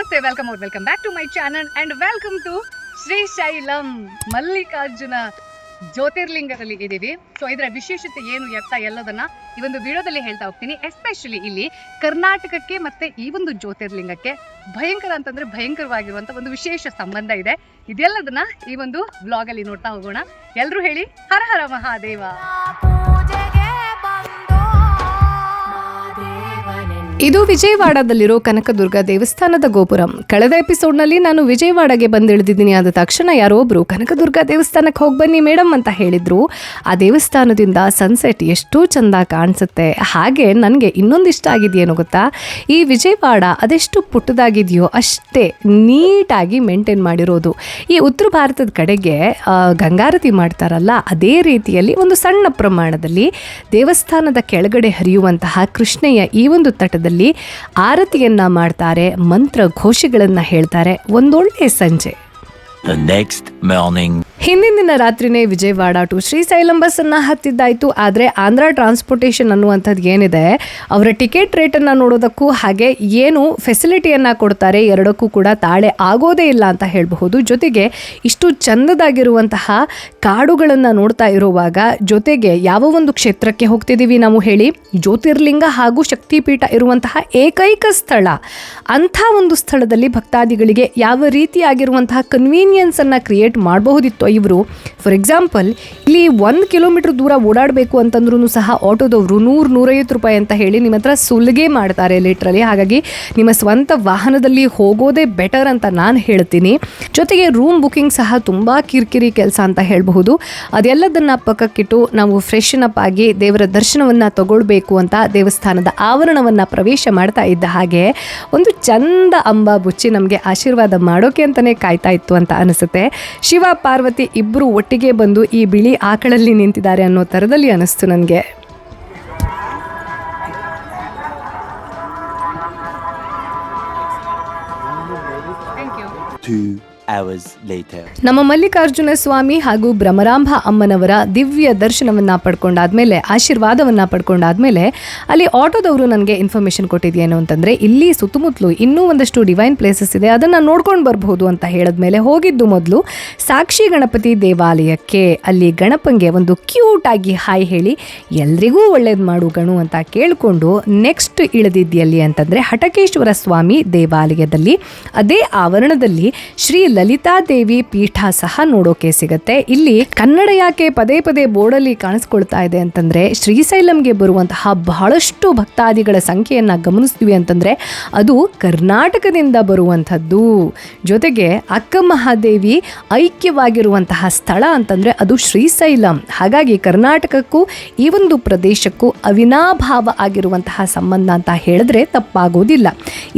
ನಮಸ್ತೆ, welcome back to my channel and welcome to Srisailam Mallikarjuna ಜ್ಯೋತಿರ್ಲಿಂಗದಲ್ಲಿ ಇದ್ದೀವಿ. ಸೊ ಇದರ ವಿಶೇಷತೆ ಏನು ಎತ್ತ ಎಲ್ಲದನ್ನ ಈ ಒಂದು ವಿಡಿಯೋದಲ್ಲಿ ಹೇಳ್ತಾ ಹೋಗ್ತೀನಿ. ಎಸ್ಪೆಷಲಿ ಇಲ್ಲಿ ಕರ್ನಾಟಕಕ್ಕೆ ಮತ್ತೆ ಈ ಒಂದು ಜ್ಯೋತಿರ್ಲಿಂಗಕ್ಕೆ ಭಯಂಕರ ಅಂತಂದ್ರೆ ಭಯಂಕರವಾಗಿರುವಂತ ಒಂದು ವಿಶೇಷ ಸಂಬಂಧ ಇದೆ. ಇದೆಲ್ಲದನ್ನ ಈ ಒಂದು ವ್ಲಾಗ್ ಅಲ್ಲಿ ನೋಡ್ತಾ ಹೋಗೋಣ. ಎಲ್ರು ಹೇಳಿ ಹರ ಹರ ಮಹಾದೇವ. ಇದು ವಿಜಯವಾಡದಲ್ಲಿರೋ ಕನಕದುರ್ಗ ದೇವಸ್ಥಾನದ ಗೋಪುರ. ಕಳೆದ ಎಪಿಸೋಡ್ನಲ್ಲಿ ನಾನು ವಿಜಯವಾಡಗೆ ಬಂದಿಳಿದಿದ್ದೀನಿ. ಆದ ತಕ್ಷಣ ಯಾರೋ ಒಬ್ರು ಕನಕದುರ್ಗ ದೇವಸ್ಥಾನಕ್ಕೆ ಹೋಗಿ ಬನ್ನಿ ಮೇಡಮ್ ಅಂತ ಹೇಳಿದ್ರು. ಆ ದೇವಸ್ಥಾನದಿಂದ ಸನ್ಸೆಟ್ ಎಷ್ಟು ಚಂದ ಕಾಣಿಸುತ್ತೆ. ಹಾಗೆ ನನಗೆ ಇನ್ನೊಂದು ಇಷ್ಟ ಆಗಿದೆಯೇನೋ ಗೊತ್ತಾ, ಈ ವಿಜಯವಾಡ ಅದೆಷ್ಟು ಪುಟ್ಟದಾಗಿದೆಯೋ ಅಷ್ಟೇ ನೀಟಾಗಿ ಮೇಂಟೈನ್ ಮಾಡಿರೋದು. ಈ ಉತ್ತರ ಭಾರತದ ಕಡೆಗೆ ಗಂಗಾರತಿ ಮಾಡ್ತಾರಲ್ಲ, ಅದೇ ರೀತಿಯಲ್ಲಿ ಒಂದು ಸಣ್ಣ ಪ್ರಮಾಣದಲ್ಲಿ ದೇವಸ್ಥಾನದ ಕೆಳಗಡೆ ಹರಿಯುವಂತಹ ಕೃಷ್ಣಯ್ಯ ಈ ಒಂದು ತಟದಲ್ಲಿ ಆರತಿಯನ್ನ ಮಾಡ್ತಾರೆ, ಮಂತ್ರ ಘೋಷಗಳನ್ನ ಹೇಳ್ತಾರೆ. ಒಂದೊಳ್ಳೆ ಸಂಜೆ. ಹಿಂದಿನ ದಿನ ರಾತ್ರಿನೇ ವಿಜಯವಾಡ ಟು ಶ್ರೀಶೈಲಂ ಬಸ್ ಅನ್ನ ಹತ್ತಿದ್ದಾಯ್ತು. ಆದರೆ ಆಂಧ್ರ ಟ್ರಾನ್ಸ್ಪೋರ್ಟೇಷನ್ ಅನ್ನುವಂಥದ್ದು ಏನಿದೆ, ಅವರ ಟಿಕೆಟ್ ರೇಟನ್ನು ನೋಡೋದಕ್ಕೂ ಹಾಗೆ ಏನು ಫೆಸಿಲಿಟಿಯನ್ನು ಕೊಡ್ತಾರೆ ಎರಡಕ್ಕೂ ಕೂಡ ತಾಳೆ ಆಗೋದೇ ಇಲ್ಲ ಅಂತ ಹೇಳಬಹುದು. ಜೊತೆಗೆ ಇಷ್ಟು ಚಂದದಾಗಿರುವಂತಹ ಕಾಡುಗಳನ್ನು ನೋಡ್ತಾ ಇರುವಾಗ ಜೊತೆಗೆ ಯಾವ ಒಂದು ಕ್ಷೇತ್ರಕ್ಕೆ ಹೋಗ್ತಿದ್ದೀವಿ ನಾವು ಹೇಳಿ, ಜ್ಯೋತಿರ್ಲಿಂಗ ಹಾಗೂ ಶಕ್ತಿಪೀಠ ಇರುವಂತಹ ಏಕೈಕ ಸ್ಥಳ. ಅಂಥ ಒಂದು ಸ್ಥಳದಲ್ಲಿ ಭಕ್ತಾದಿಗಳಿಗೆ ಯಾವ ರೀತಿಯಾಗಿರುವಂತಹ ಕನ್ವೀನಿಯನ್ಸ್ ಅನ್ನು ಕ್ರಿಯೇಟ್ ಮಾಡಬಹುದಿತ್ತು ಇವರು. ಫಾರ್ ಎಕ್ಸಾಂಪಲ್, ಇಲ್ಲಿ 1 ಕಿಲೋಮೀಟರ್ ದೂರ ಓಡಾಡಬೇಕು ಅಂತಂದ್ರೂ ಸಹ ಆಟೋದವರು 100-150 ರೂಪಾಯಿ ಅಂತ ಹೇಳಿ ನಿಮ್ಮ ಹತ್ರ ಸುಲಿಗೆ ಮಾಡ್ತಾರೆ ಲಿಟ್ರಲಿ. ಹಾಗಾಗಿ ನಿಮ್ಮ ಸ್ವಂತ ವಾಹನದಲ್ಲಿ ಹೋಗೋದೇ ಬೆಟರ್ ಅಂತ ನಾನು ಹೇಳ್ತೀನಿ. ಜೊತೆಗೆ ರೂಮ್ ಬುಕಿಂಗ್ ಸಹ ತುಂಬ ಕಿರಿಕಿರಿ ಕೆಲಸ ಅಂತ ಹೇಳಬಹುದು. ಅದೆಲ್ಲದನ್ನು ಪಕ್ಕಕ್ಕಿಟ್ಟು ನಾವು ಫ್ರೆಶನ್ ಅಪ್ ಆಗಿ ದೇವರ ದರ್ಶನವನ್ನು ತಗೊಳ್ಬೇಕು ಅಂತ ದೇವಸ್ಥಾನದ ಆವರಣವನ್ನು ಪ್ರವೇಶ ಮಾಡ್ತಾ ಇದ್ದ ಹಾಗೆ ಒಂದು ಚಂದ ಅಂಬಾ ಬುಚ್ಚಿ ನಮಗೆ ಆಶೀರ್ವಾದ ಮಾಡೋಕೆ ಅಂತಲೇ ಕಾಯ್ತಾ ಇತ್ತು ಅಂತ ಅನಿಸುತ್ತೆ. ಶಿವ ಪಾರ್ವತಿ ಇಬ್ಬರು ಒಟ್ಟಿಗೆ ಬಂದು ಈ ಬಿಳಿ ಆಕಳಲ್ಲಿ ನಿಂತಿದ್ದಾರೆ ಅನ್ನೋ ಥರದಲ್ಲಿ ಅನಿಸ್ತು ನನಗೆ. ನಮ್ಮ ಮಲ್ಲಿಕಾರ್ಜುನ ಸ್ವಾಮಿ ಹಾಗೂ ಭ್ರಮರಾಂಬ ಅಮ್ಮನವರ ದಿವ್ಯ ದರ್ಶನವನ್ನ ಪಡ್ಕೊಂಡಾದ್ಮೇಲೆ, ಆಶೀರ್ವಾದವನ್ನ ಪಡ್ಕೊಂಡಾದ್ಮೇಲೆ ಅಲ್ಲಿ ಆಟೋದವರು ನನಗೆ ಇನ್ಫಾರ್ಮೇಶನ್ ಕೊಟ್ಟಿದ್ದೇನು ಅಂತಂದ್ರೆ, ಇಲ್ಲಿ ಸುತ್ತಮುತ್ತಲು ಇನ್ನೂ ಒಂದಷ್ಟು ಡಿವೈನ್ ಪ್ಲೇಸಸ್ ಇದೆ, ಅದನ್ನ ನೋಡ್ಕೊಂಡು ಬರಬಹುದು ಅಂತ ಹೇಳಿದ್ಮೇಲೆ ಹೋಗಿದ್ದು ಮೊದಲು ಸಾಕ್ಷಿ ಗಣಪತಿ ದೇವಾಲಯಕ್ಕೆ. ಅಲ್ಲಿ ಗಣಪಂಗೆ ಒಂದು ಕ್ಯೂಟ್ ಆಗಿ ಹಾಯ್ ಹೇಳಿ ಎಲ್ರಿಗೂ ಒಳ್ಳೇದು ಮಾಡು ಗಣು ಅಂತ ಕೇಳಿಕೊಂಡು ನೆಕ್ಸ್ಟ್ ಇಳಿದಿದ್ಯಲ್ಲಿ ಅಂತಂದ್ರೆ ಹಟಕೇಶ್ವರ ಸ್ವಾಮಿ ದೇವಾಲಯದಲ್ಲಿ. ಅದೇ ಆವರಣದಲ್ಲಿ ಶ್ರೀ ಲಲಿತಾದೇವಿ ಪೀಠ ಸಹ ನೋಡೋಕೆ ಸಿಗತ್ತೆ. ಇಲ್ಲಿ ಕನ್ನಡ ಯಾಕೆ ಪದೇ ಪದೇ ಬೋರ್ಡಲ್ಲಿ ಕಾಣಿಸ್ಕೊಳ್ತಾ ಇದೆ ಅಂತಂದ್ರೆ, ಶ್ರೀಶೈಲಂಗೆ ಬರುವಂತಹ ಬಹಳಷ್ಟು ಭಕ್ತಾದಿಗಳ ಸಂಖ್ಯೆಯನ್ನ ಗಮನಿಸ್ತೀವಿ ಅಂತಂದ್ರೆ ಅದು ಕರ್ನಾಟಕದಿಂದ ಬರುವಂಥದ್ದು. ಜೊತೆಗೆ ಅಕ್ಕ ಮಹಾದೇವಿ ಐಕ್ಯವಾಗಿರುವಂತಹ ಸ್ಥಳ ಅಂತಂದ್ರೆ ಅದು ಶ್ರೀಶೈಲಂ. ಹಾಗಾಗಿ ಕರ್ನಾಟಕಕ್ಕೂ ಈ ಒಂದು ಪ್ರದೇಶಕ್ಕೂ ಅವಿನಾಭಾವ ಆಗಿರುವಂತಹ ಸಂಬಂಧ ಅಂತ ಹೇಳಿದ್ರೆ ತಪ್ಪಾಗೋದಿಲ್ಲ.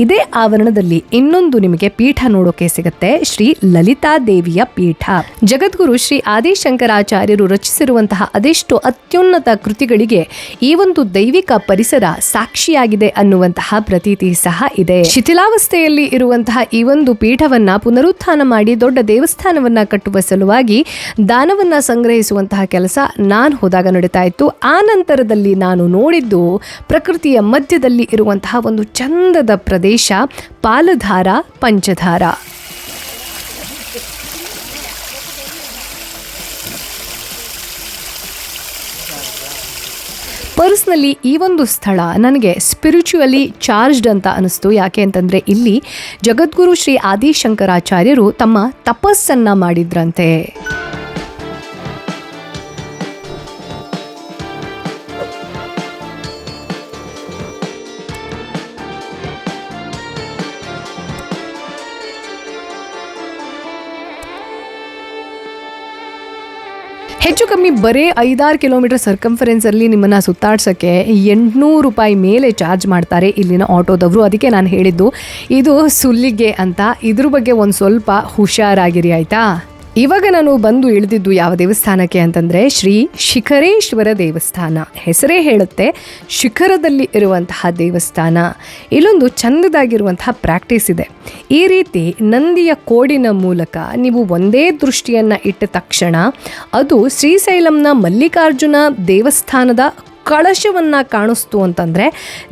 ಇದೇ ಆವರಣದಲ್ಲಿ ಇನ್ನೊಂದು ನಿಮಗೆ ಪೀಠ ನೋಡೋಕೆ ಸಿಗತ್ತೆ, ಶ್ರೀ ಲಲಿತಾದೇವಿಯ ಪೀಠ. ಜಗದ್ಗುರು ಶ್ರೀ ಆದಿಶಂಕರಾಚಾರ್ಯರು ರಚಿಸಿರುವಂತಹ ಅದೆಷ್ಟು ಅತ್ಯುನ್ನತ ಕೃತಿಗಳಿಗೆ ಈ ಒಂದು ದೈವಿಕ ಪರಿಸರ ಸಾಕ್ಷಿಯಾಗಿದೆ ಅನ್ನುವಂತಹ ಪ್ರತೀತಿ ಸಹ ಇದೆ. ಶಿಥಿಲಾವಸ್ಥೆಯಲ್ಲಿ ಇರುವಂತಹ ಈ ಒಂದು ಪೀಠವನ್ನ ಪುನರುತ್ಥಾನ ಮಾಡಿ ದೊಡ್ಡ ದೇವಸ್ಥಾನವನ್ನ ಕಟ್ಟುವ ಸಲುವಾಗಿ ದಾನವನ್ನ ಸಂಗ್ರಹಿಸುವಂತಹ ಕೆಲಸ ನಾನು ಹೋದಾಗ ನಡೀತಾ ಇತ್ತು. ಆ ನಂತರದಲ್ಲಿ ನಾನು ನೋಡಿದ್ದು ಪ್ರಕೃತಿಯ ಮಧ್ಯದಲ್ಲಿ ಇರುವಂತಹ ಒಂದು ಚಂದದ ಪ್ರದೇಶ, ಪಾಲಧಾರ ಪಂಚಧಾರ. ಪರ್ಸ್ನಲಿ ಈ ಒಂದು ಸ್ಥಳ ನನಗೆ ಸ್ಪಿರಿಚುವಲಿ ಚಾರ್ಜ್ಡ್ ಅಂತ ಅನಿಸ್ತು. ಯಾಕೆ ಅಂತಂದರೆ ಇಲ್ಲಿ ಜಗದ್ಗುರು ಶ್ರೀ ಆದಿಶಂಕರಾಚಾರ್ಯರು ತಮ್ಮ ತಪಸ್ಸನ್ನು ಮಾಡಿದ್ರಂತೆ. ಹೆಚ್ಚು ಕಮ್ಮಿ ಬರೀ 5-6 ಕಿಲೋಮೀಟರ್ ಸರ್ಕಂಫರೆನ್ಸಲ್ಲಿ ನಿಮ್ಮನ್ನು ಸುತ್ತಾಡ್ಸೋಕ್ಕೆ 800 ರೂಪಾಯಿ ಮೇಲೆ ಚಾರ್ಜ್ ಮಾಡ್ತಾರೆ ಇಲ್ಲಿನ ಆಟೋದವರು. ಅದಕ್ಕೆ ನಾನು ಹೇಳಿದ್ದು ಇದು ಸುಲ್ಲಿಗೆ ಅಂತ. ಇದ್ರ ಬಗ್ಗೆ ಒಂದು ಸ್ವಲ್ಪ ಹುಷಾರಾಗಿರಿ ಆಯಿತಾ. ಇವಾಗ ನಾನು ಬಂದು ಇಳಿದಿದ್ದು ಯಾವ ದೇವಸ್ಥಾನಕ್ಕೆ ಅಂತಂದರೆ ಶ್ರೀ ಶಿಖರೇಶ್ವರ ದೇವಸ್ಥಾನ. ಹೆಸರೇ ಹೇಳುತ್ತೆ ಶಿಖರದಲ್ಲಿ ಇರುವಂತಹ ದೇವಸ್ಥಾನ. ಇಲ್ಲೊಂದು ಚಂದದಾಗಿರುವಂತಹ ಪ್ರಾಕ್ಟೀಸ್ ಇದೆ. ಈ ರೀತಿ ನಂದಿಯ ಕೋಡಿನ ಮೂಲಕ ನೀವು ಒಂದೇ ದೃಷ್ಟಿಯನ್ನು ಇಟ್ಟ ತಕ್ಷಣ ಅದು ಶ್ರೀಶೈಲಂನ ಮಲ್ಲಿಕಾರ್ಜುನ ದೇವಸ್ಥಾನದ ಕಳಶವನ್ನು ಕಾಣಿಸ್ತು ಅಂತಂದರೆ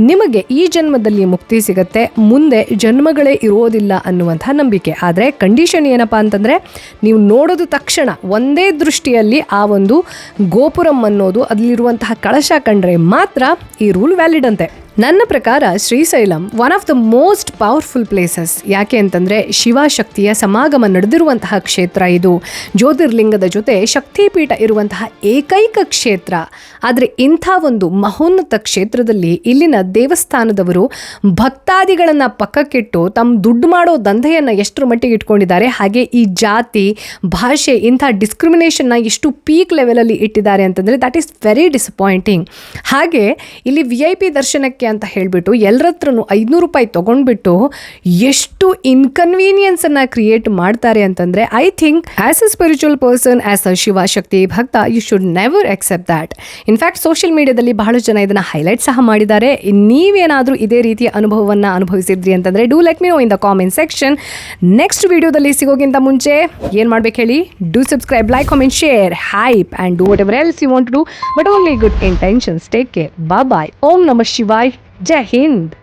ನಿಮಗೆ ಈ ಜನ್ಮದಲ್ಲಿ ಮುಕ್ತಿ ಸಿಗತ್ತೆ, ಮುಂದೆ ಜನ್ಮಗಳೇ ಇರೋದಿಲ್ಲ ಅನ್ನುವಂಥ ನಂಬಿಕೆ. ಆದರೆ ಕಂಡೀಷನ್ ಏನಪ್ಪ ಅಂತಂದರೆ ನೀವು ನೋಡೋದು ತಕ್ಷಣ ಒಂದೇ ದೃಷ್ಟಿಯಲ್ಲಿ ಆ ಒಂದು ಗೋಪುರಂ ಅನ್ನೋದು ಅಲ್ಲಿರುವಂತಹ ಕಳಶ ಕಂಡ್ರೆ ಮಾತ್ರ ಈ ರೂಲ್ ವ್ಯಾಲಿಡ್ ಅಂತೆ. ನನ್ನ ಪ್ರಕಾರ Srisailam one of the most powerful places. ಯಾಕೆ ಅಂತಂದರೆ ಶಿವಶಕ್ತಿಯ ಸಮಾಗಮ ನಡೆದಿರುವಂತಹ ಕ್ಷೇತ್ರ ಇದು. ಜ್ಯೋತಿರ್ಲಿಂಗದ ಜೊತೆ ಶಕ್ತಿಪೀಠ ಇರುವಂತಹ ಏಕೈಕ ಕ್ಷೇತ್ರ. ಆದರೆ ಇಂಥ ಒಂದು ಮಹೋನ್ನತ ಕ್ಷೇತ್ರದಲ್ಲಿ ಇಲ್ಲಿನ ದೇವಸ್ಥಾನದವರು ಭಕ್ತಾದಿಗಳನ್ನು ಪಕ್ಕಕ್ಕಿಟ್ಟು ತಮ್ಮ ದುಡ್ಡು ಮಾಡೋ ದಂಧೆಯನ್ನು ಎಷ್ಟರ ಮಟ್ಟಿಗೆ ಇಟ್ಕೊಂಡಿದ್ದಾರೆ, ಹಾಗೆ ಈ ಜಾತಿ ಭಾಷೆ ಇಂಥ ಡಿಸ್ಕ್ರಿಮಿನೇಷನ್ನ ಎಷ್ಟು ಪೀಕ್ ಲೆವೆಲಲ್ಲಿ ಇಟ್ಟಿದ್ದಾರೆ ಅಂತಂದರೆ ದಟ್ ಈಸ್ ವೆರಿ ಡಿಸಪಾಯಿಂಟಿಂಗ್. ಹಾಗೆ ಇಲ್ಲಿ VIP ದರ್ಶನಕ್ಕೆ ಅಂತ ಹೇಳಿಬಿಟ್ಟು ಎಲ್ಲರ ಹತ್ರನೂ 500 ರೂಪಾಯಿ ತೊಗೊಂಡ್ಬಿಟ್ಟು ಎಷ್ಟು ಇನ್ಕನ್ವೀನಿಯನ್ಸನ್ನು ಕ್ರಿಯೇಟ್ ಮಾಡ್ತಾರೆ ಅಂತಂದರೆ I think as a spiritual person, as a Shivashakti ಭಕ್ತ, you should never accept that. In fact social ಮೀಡಿಯಾದಲ್ಲಿ ಬಹಳಷ್ಟು ಜನ ಇದನ್ನು ಹೈಲೈಟ್ ಸಹ ಮಾಡಿದ್ದಾರೆ. ನೀವೇನಾದರೂ ಇದೇ ರೀತಿಯ ಅನುಭವವನ್ನು ಅನುಭವಿಸಿದ್ರಿ ಅಂತಂದರೆ do let me know in the comment section. Next ವಿಡಿಯೋದಲ್ಲಿ ಸಿಗೋಕ್ಕಿಂತ ಮುಂಚೆ ಏನು ಮಾಡ್ಬೇಕು ಹೇಳಿ? Do subscribe, like, comment, share, hype and do whatever else you want to do, but only good intentions. Take care. Bye. Om ನಮಃ ಶಿವಾಯ್. ಜೈ ಹಿಂದ್.